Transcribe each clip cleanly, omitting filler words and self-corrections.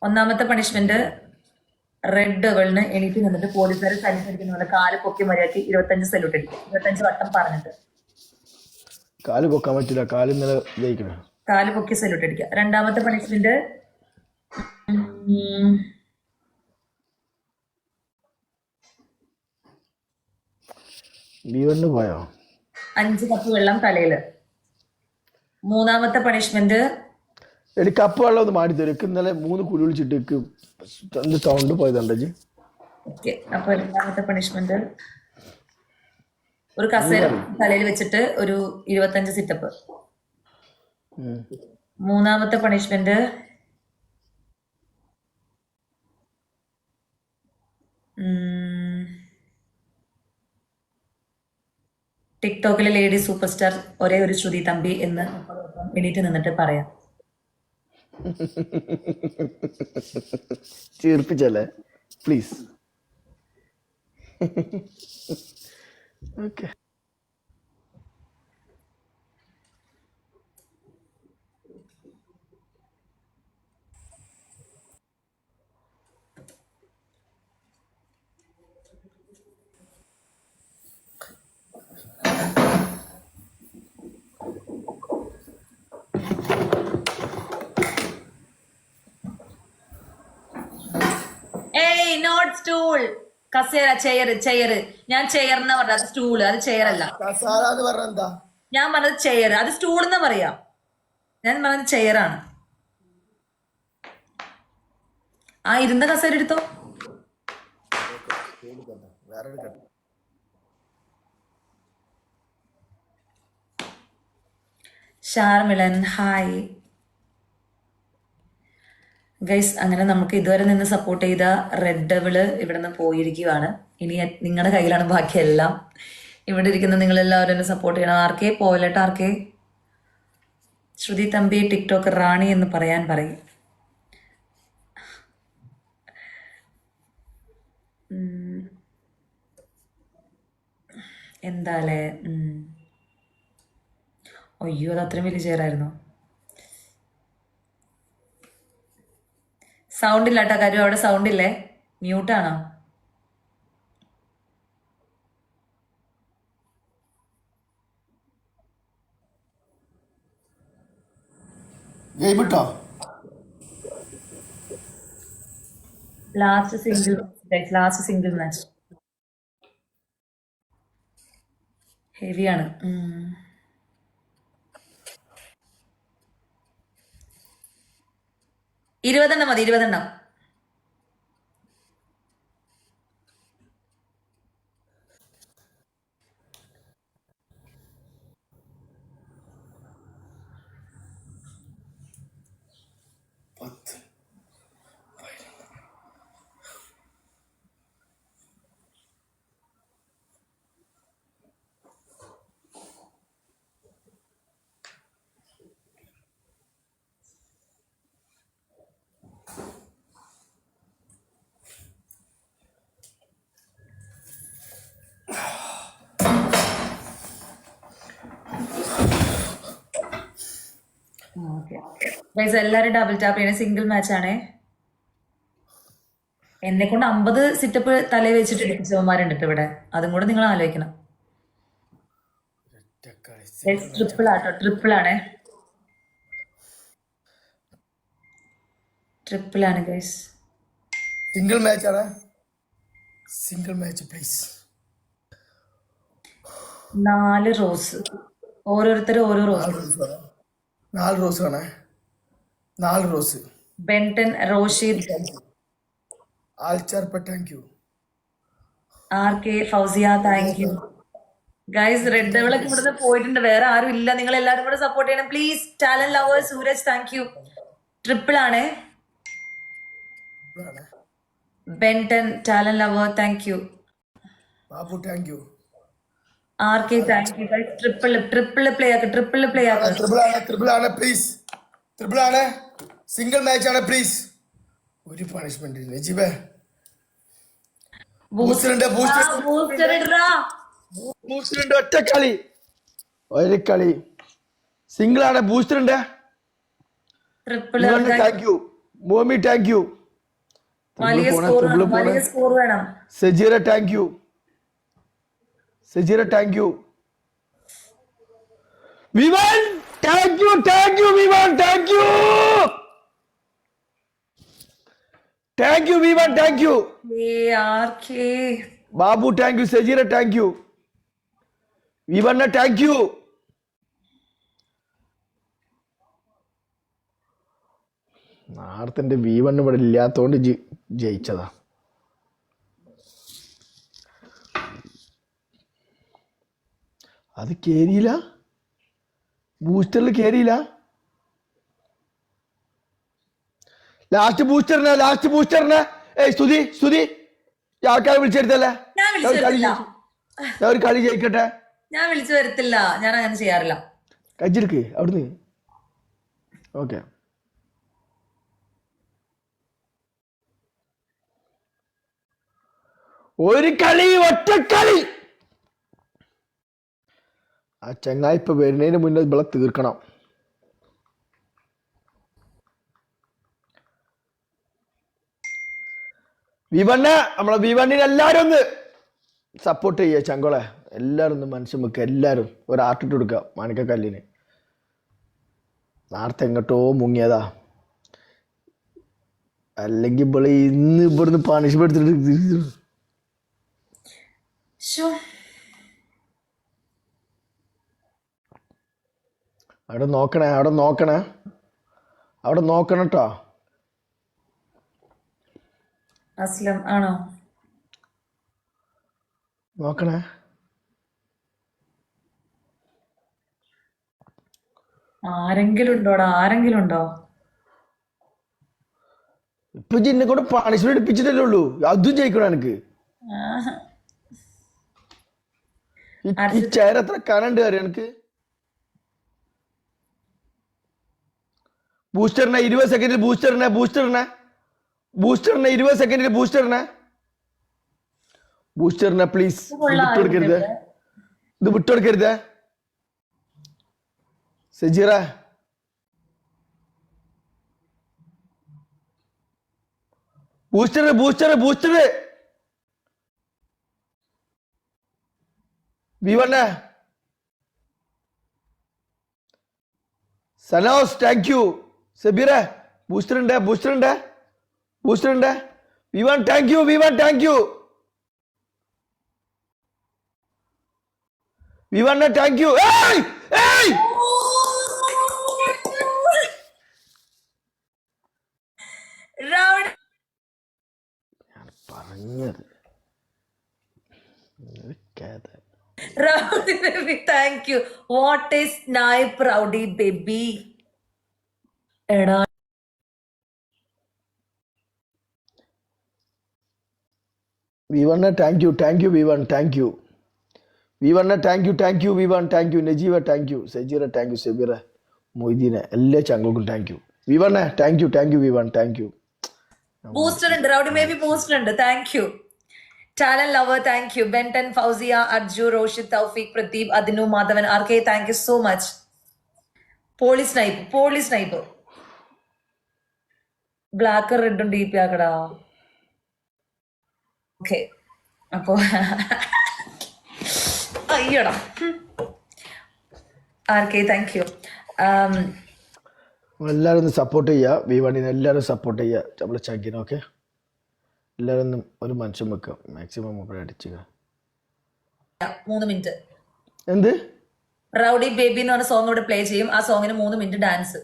ഒന്നാമത്തെ punishment red ഡബിളിന് എണീറ്റ് നിന്നിട്ട് പോലീസുകാർ സല്യൂട്ട് അടിക്കുന്ന പോലെ കാല് പൊക്കി മര്യാദക്ക് 25 സല്യൂട്ട് അടിക്കും. 25 വട്ടം പറഞ്ഞിട്ട് കാല് പൊക്കാൻ പറ്റില്ല, കാല് ഇന്നലെ ജയിക്കണം. കാല് പൊക്കി സല്യൂട്ട് അടിക്കുക. രണ്ടാമത്തെ പണിഷ്മെന്റ് ലീവറിന് പോയോ? 5 കപ്പ് വെള്ളം തലയില്. മൂന്നാമത്തെ പണിഷ്മെന്റ് എടി കപ്പ് വെള്ളം ഒന്ന് മാറ്റി തരും. ഇന്നലെ 3 കുളി വിളിച്ചിട്ട് സൗണ്ട് പോയതുണ്ടോ? ഓക്കെ. അപ്പൊ രണ്ടാമത്തെ പണിഷ്മെന്റ് ഒരു കസേര തലയിൽ വെച്ചിട്ട് ഒരു 25 സിറ്റപ്പ്. മൂന്നാമത്തെ പണിഷ്മെന്റ് ടിക്ടോക്കിലെ ലേഡി സൂപ്പർ സ്റ്റാർ ഒരേ ഒരു ശ്രുതി തമ്പി എന്ന് എണീറ്റ് നിന്നിട്ട് പറയാം. ചീർപ്പിച്ചല്ലേ പ്ലീസ്. ഓക്കെ. ഏയ് നോട്ട് സ്റ്റൂൾ, കസേര, ചെയർ. ഞാൻ ചെയർ എന്നാ പറഞ്ഞത്, അത് സ്റ്റൂള്, അത് ചെയർ അല്ല. ഞാൻ പറഞ്ഞത് ചെയർ, അത് സ്റ്റൂൾ എന്നാ പറയാ. ഞാൻ പറഞ്ഞത് ചെയറാണ്. ആ ഇരുന്ന കസേര എടുത്തോ. ഷാർമിളൻ ഹായ് ഗൈസ്. അങ്ങനെ നമുക്ക് ഇതുവരെ നിന്ന് സപ്പോർട്ട് ചെയ്ത റെഡ് ഡബിള് ഇവിടെ നിന്ന് പോയിരിക്കുവാണ്. ഇനി നിങ്ങളുടെ കയ്യിലാണ് ബാക്കിയെല്ലാം. ഇവിടെ ഇരിക്കുന്ന നിങ്ങളെല്ലാവരും എന്നെ സപ്പോർട്ട് ചെയ്യണം. ആർക്കേ പോവല്ലേട്ടോ, ആർക്കേ. ശ്രുതി തമ്പി ടിക്ടോക്ക് റാണി എന്ന് പറയാൻ പറയും. എന്താലേ. അയ്യോ, അത് അത്രയും വലിയ ചെയറായിരുന്നു. സൗണ്ട് ഇല്ല കേട്ടോ കാര്യം, അവിടെ സൗണ്ട് ഇല്ലേ? മ്യൂട്ടാണോ? ലാസ്റ്റ് സിംഗിൾ മാച്ച് ഹെവിയാണ്. 20 മതി, 20. എല്ലാരും ഡബിൾ ടാപ്പ് ചെയ്യണേ. സിംഗിൾ മാച്ച് ആണേ. എന്നെ കൊണ്ട് 50 സിറ്റപ്പ് തലയിൽ വെച്ചിട്ട് എടുപ്പിച്ചവന്മാരുണ്ട് ഇവിടെ. അതും കൂടെ നിങ്ങൾ ആലോചിക്കണം. ട്രിപ്പിൾ ആട്ടോ, ട്രിപ്പിളാണേ. ട്രിപ്പിളാണ് ഗൈസ്. സിംഗിൾ മാച്ച് ആണ്. Single match please. 4 റോസ്, ഓരോരുത്തരും ഓരോ റോസ്. 4 റോസ് ആണ്. 4 റോസ്. ബെൻടൻ, റോഷിദ്, ആൽച്ചാർപ്പ thank you. RK, Fousiya thank you guys. Red ഡബിളൊക്കെ ഇവിടുന്ന് പോയിട്ടുണ്ട്, വേറെ ആരും ഇല്ല. നിങ്ങൾ എല്ലാവരും കൂടെ സപ്പോർട്ട് ചെയ്യണം please. Talent lovers, Sooraj thank you. Triple ആണേ. ബെൻടൻ, talent lover thank you. Babu thank you. RK thank you guys. Triple play ആക്ക്, ട്രിപ്പിൾ ആണ് പ്ലീസ്. ട്രിപ്പിൾ ആണ്. സിംഗിൾ മാച്ച് ആണ് പ്ലീസ്. ഒരു പണിഷ്മെന്റ് നജീബേ. ബൂസ്റ്റർ ഒറ്റ കളി, ഒരു കളി. സിംഗിൾ ആണ്. ബൂസ്റ്റർ ഉണ്ട്. Triple thank you. മോമി താങ്ക് യു. വലിയ സ്കോർ വേണം, വലിയ സ്കോർ വേണം. Sajeera thank you. Sajeera thank you. Vivaan thank you. Thank you Vivaan. Thank you. Thank you Vivaan. Thank you. RK Babu thank you. Sajeera thank you. വിവണ്ണ താങ്ക് യു. നാർത്തിന്റെ വിവണ്ണ് ഇവിടെ ഇല്ലാത്തോണ്ട് ജയിച്ചതാ. അത് കേറിയില്ല, ബൂസ്റ്ററിൽ കേറിയില്ല. ലാസ്റ്റ് ബൂസ്റ്ററിനെ ഏയ് സ്തുതി ഈ ആൾക്കാരെ വിളിച്ചെടുത്തല്ലേ. ഞാൻ വിളിച്ചു വരത്തില്ല, ഞാൻ ഒരു കളി ജയിക്കട്ടെ. ഞാൻ വിളിച്ചു വരത്തില്ല, ഞാൻ അങ്ങനെ ചെയ്യാറില്ല. കജ്ജെടുക്ക് അവിടുന്ന്. ഓക്കെ, ഒരു കളി, ഒറ്റക്കളി. ആ ചങ്ങായി ഇപ്പൊ വരുന്നതിന് മുന്നേ ഇവിടെ തീർക്കണം. നമ്മളെ വിവണ്ണിനെ എല്ലാരും ഒന്ന് സപ്പോർട്ട് ചെയ്യുക. ചങ്കോളെ എല്ലാരും ഒന്ന് മനസ്സ് വെക്കുക. എല്ലാരും ഒരു ആർട്ടിട്ട് കൊടുക്കുക മാണിക്കക്കല്ലിന്. നേരത്തെ എങ്ങോട്ടോ മുങ്ങിയതാ. അല്ലെങ്കിൽ ഇവിടെ ഇന്ന് ഇവിടുന്ന് പണിഷ്മെന്റ് എടുത്തിട്ട് അവിടെ നോക്കണം കേട്ടോ. അസ്ലം ആണോ നോക്കണേ. ആരെങ്കിലും ഉണ്ടോ? ഇപ്പൊ ജിന്നെ കൊണ്ട് പണിഷ്മെന്റ് എടുപ്പിച്ചിട്ടല്ലേ ഉള്ളൂ. അതും ജയിക്കണം എനിക്ക്. ഈ ചെയർ എത്ര കനണ്ട് അറിയാം എനിക്ക്. ബൂസ്റ്ററിനെ 20 സെക്കൻഡിൽ ബൂസ്റ്ററിനെ 20 സെക്കൻഡിൽ ബൂസ്റ്ററിനെ പ്ലീസ്. ഇത് വിട്ടുകൊടുക്കരുത്. സജീറ ബൂസ്റ്റർ വിവണ്ണ സനോസ് താങ്ക് യു. സബീറ ബൂസ്റ്റർ ഉണ്ട്. Vivaan thank you. വിവണ്ണ താങ്ക് യു. പറഞ്ഞത് Rowdy baby, thank you. What is snipe, Rowdy baby? എടാ വിവണ്ണ താങ്ക് യു. വിവൺ താങ്ക് യു. നജീവ thank you. Sajeera thank you. Sabeera മൊയ്തീന എല്ലാ ചങ്ങൾക്കും താങ്ക് യു. വിവണ്ണ താങ്ക് യു. വിവൺ താങ്ക് യു. ബൂസ്റ്റർ ഉണ്ട്, റൗഡി ബേബി ബൂസ്റ്റർ ഉണ്ട്. Thank you. Talent lover thank you. ബെൻടൻ, ഫൗസിയ, അർജു, റോഷിത്, തൗഫീഖ്, പ്രദീപ്, അതിനു, Madhavan, R K thank you so much. പോളി സ്നൈപ്പ് ബ്ലാക്ക് റെഡും ഡി പി ആക്കടാ. ഓക്കെ, അപ്പോ അയ്യടാ. R K thank you. എല്ലാവരും ഒന്ന് സപ്പോർട്ട് ചെയ്യുക. വിവണിനെ എല്ലാവരും സപ്പോർട്ട് ചെയ്യുക. നമ്മളെ ചങ്കിനെ. ഓക്കെ, എല്ലാവരും ഒന്നും ഒരു മനുഷ്യൻ വെക്കുക. മാക്സിമം ഇവിടെ അടിച്ചുക. 3 മിനിറ്റ് എന്ത് റൗഡി ബേബി എന്ന് പറഞ്ഞ സോങ് ഇവിടെ പ്ലേ ചെയ്യും. ആ സോങ്ങിന് 3 മിനിറ്റ് ഡാൻസ്.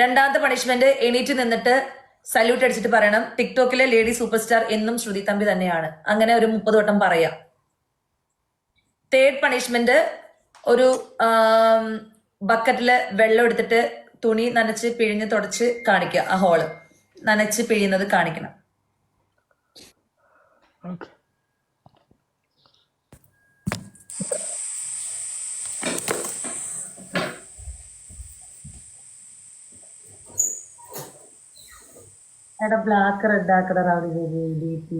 രണ്ടാമത്തെ പണിഷ്മെന്റ് എണീറ്റ് നിന്നിട്ട് സല്യൂട്ട് അടിച്ചിട്ട് പറയണം ടിക്ടോക്കിലെ ലേഡി സൂപ്പർ സ്റ്റാർ എന്നും ശ്രുതി തമ്പി തന്നെയാണ്. അങ്ങനെ ഒരു 30 വട്ടം പറയാം. തേർഡ് പണിഷ്മെന്റ് ഒരു ബക്കറ്റില് വെള്ളം എടുത്തിട്ട് തുണി നനച്ച് പിഴിഞ്ഞ് തുടച്ച് കാണിക്കുക. ആ ഹോള് നനച്ച് പിഴിയുന്നത് കാണിക്കണം. എടാ ബ്ലാക്ക് റെഡ് ആക്കട റൗഡി ബേബി.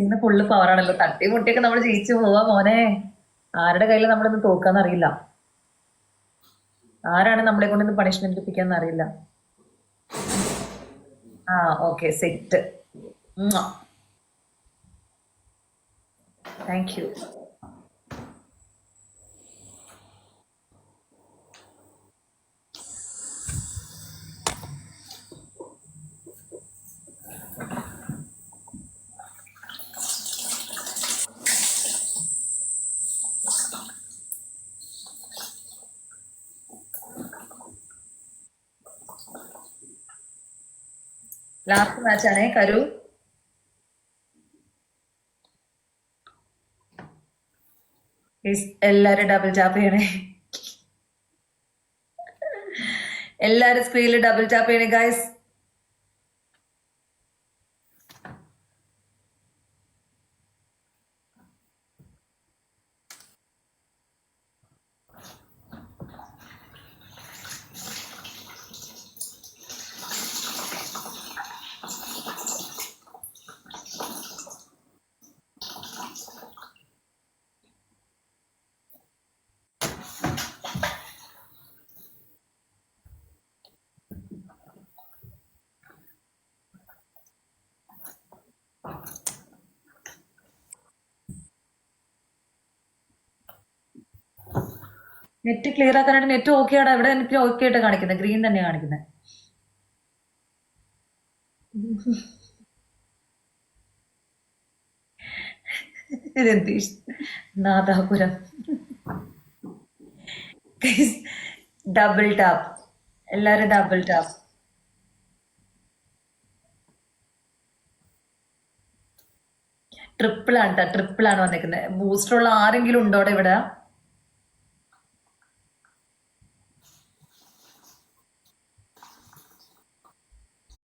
ഇന്ന് ഫുള്ള് പവറാണല്ലോ. തട്ടി മുട്ടിയൊക്കെ നമ്മൾ ജയിച്ചു പോവാ മോനെ. ആരുടെ കയ്യിൽ നമ്മളിന്ന് തോക്കാന്നറിയില്ല. ആരാണ് നമ്മളെ കൊണ്ട് ഇന്ന് പണിഷ്മെന്റ് എടുപ്പിക്കാന്ന് അറിയില്ല. ആ okay set. Thank you. Last match ആണേ കരു. Please, എല്ലാരും ഡബിൾ ടാപ്പ് ചെയ്യണേ. എല്ലാരും സ്ക്രീനിൽ ഡബിൾ ടാപ്പ് ചെയ്യണേ ഗൈസ്. നെറ്റ് ക്ലിയർ ആക്കാനായിട്ട് നെറ്റ് ഓക്കെ ആടാ. ഇവിടെ എനിക്ക് ഓക്കെ ആയിട്ട് കാണിക്കുന്നത്, ഗ്രീൻ തന്നെ കാണിക്കുന്നത്. രതീഷ് നാദാപുരം. ഡബിൾ ടാപ്പ്, എല്ലാരും ഡബിൾ ടാപ്പ്. ട്രിപ്പിൾ ആണ് കേട്ടോ, ട്രിപ്പിൾ ആണ് വന്നേക്കുന്നത്. ബൂസ്റ്റർ ഉള്ള ആരെങ്കിലും ഉണ്ടോ ഇവിടെ?